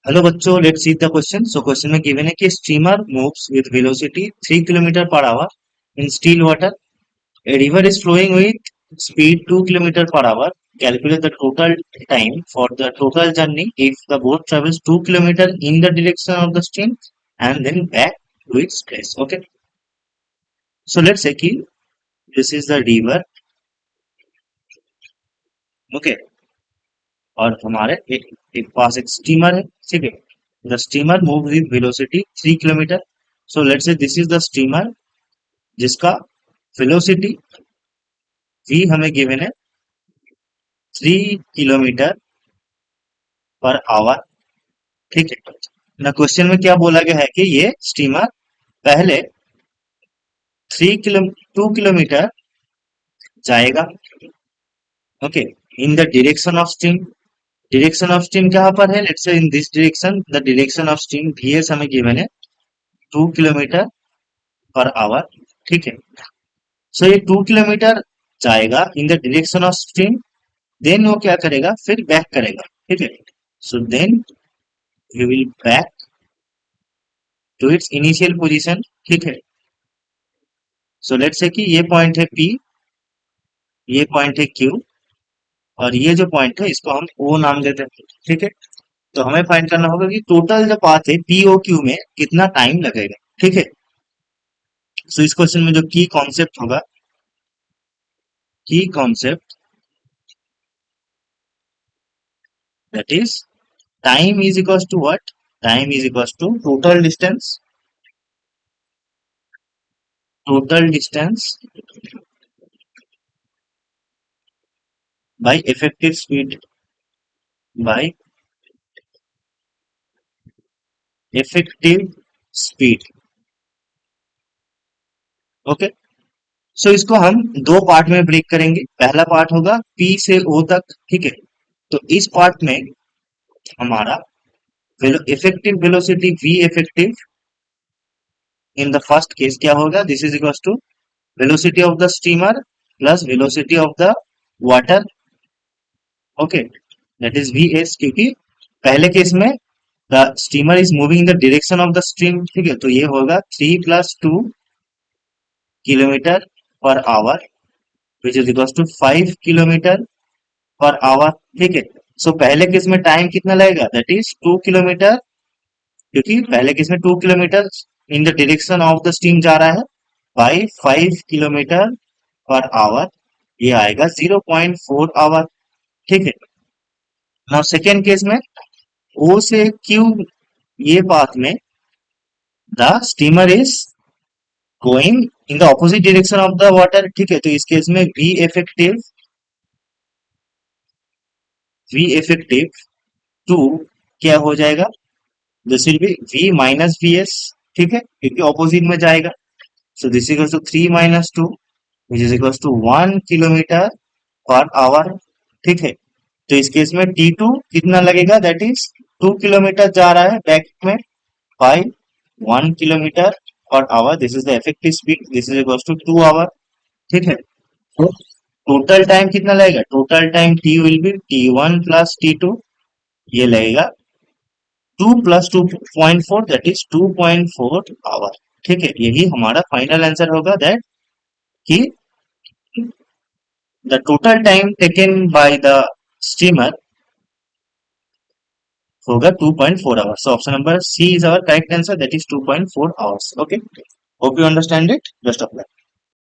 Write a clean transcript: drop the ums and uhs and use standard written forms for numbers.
Hello बच्चों, let's see the question. So question में given है कि steamer moves with velocity 3 kilometre per our in still water. A river is flowing with speed 2 kilometer per hour. Calculate the total time for the total journey if the boat travels 2 kilometer in the direction of the stream and then back to its place. Okay. So let's say कि this is the river. Okay. और हमारे एक पास एक steamer है, ठीक है। The steamer move with velocity 3 kilometre. So let's say this is the steamer जिसका velocity v हमें गिवन है 3 किलोमीटर पर आवर, ठीक है। ना क्वेश्चन में क्या बोला गया है कि ये स्टीमर पहले 2 किलोमीटर जाएगा, okay, in the direction of stream. Direction of stream कहाँ पर है? Let's say in this direction, the direction of stream vs हमें गिवन है 2 किलोमीटर पर आवर, ठीक है। सो ये 2 किलोमीटर जाएगा in the direction of stream, then वो क्या करेगा? फिर बैक करेगा, ठीक है। So then we will back to its initial position, ठीक है। सो लेट्स से कि ये पॉइंट है P, ये पॉइंट है Q, और ये जो पॉइंट है इसको हम O नाम देते हैं, ठीक है। तो हमें फाइंड करना होगा कि टोटल जो पाथ है POQ में कितना टाइम लगेगा, ठीक है। सो इस क्वेश्चन में जो की कॉन्सेप्ट होगा, की concept that is time is equal to what? Time is equal to total distance by effective speed, by effective speed, okay. So इसको हम दो पार्ट में ब्रेक करेंगे। पहला पार्ट होगा P से O तक, ठीक है। तो इस पार्ट में हमारा effective velocity V effective in the first case क्या होगा? This is equal to velocity of the steamer plus velocity of the water, okay, that is VS। क्योंकि पहले केस में the steamer is moving in the direction of the stream, ठीक है। तो ये होगा 3 + 2 kilometre per hour which is equal to 5 kilometre per hour, ठीक है। सो पहले केस में टाइम कितना लगेगा? दैट इज 2 किलोमीटर, क्योंकि पहले केस में 2 kilometre in the direction of the stream जा रहा है, बाई 5 किलोमीटर पर आवर, ये आएगा 0.4 आवर, ठीक है। नाउ सेकेंड केस में O से Q ये पाथ में the steamer is going in the opposite direction of the water, ठीक है। तो इस केस में V इफेक्टिव 2 क्या हो जाएगा? This will be V minus VS, ठीक है, क्योंकि ऑपोजिट में जाएगा। So this equal to 3 - 2 which is equal to 1 kilometre per hour, ठीक है। तो इस केस में T2 कितना लगेगा? दैट इज 2 किलोमीटर जा रहा है बैक में by 1 kilometre per hour, this is the effective speed, this is equal to 2 hour, ठीक है। तो टोटल टाइम कितना लगेगा? Total time T will be T1 + T2, ये लगेगा 2 + 2.4 दैट इज 2.4 आवर, ठीक है। यही हमारा फाइनल आंसर होगा, दैट कि the total time taken by the steamer होगा 2.4 hours. So option number C is our correct answer, that is 2.4 hours. Okay. Hope you understand it. Best of luck.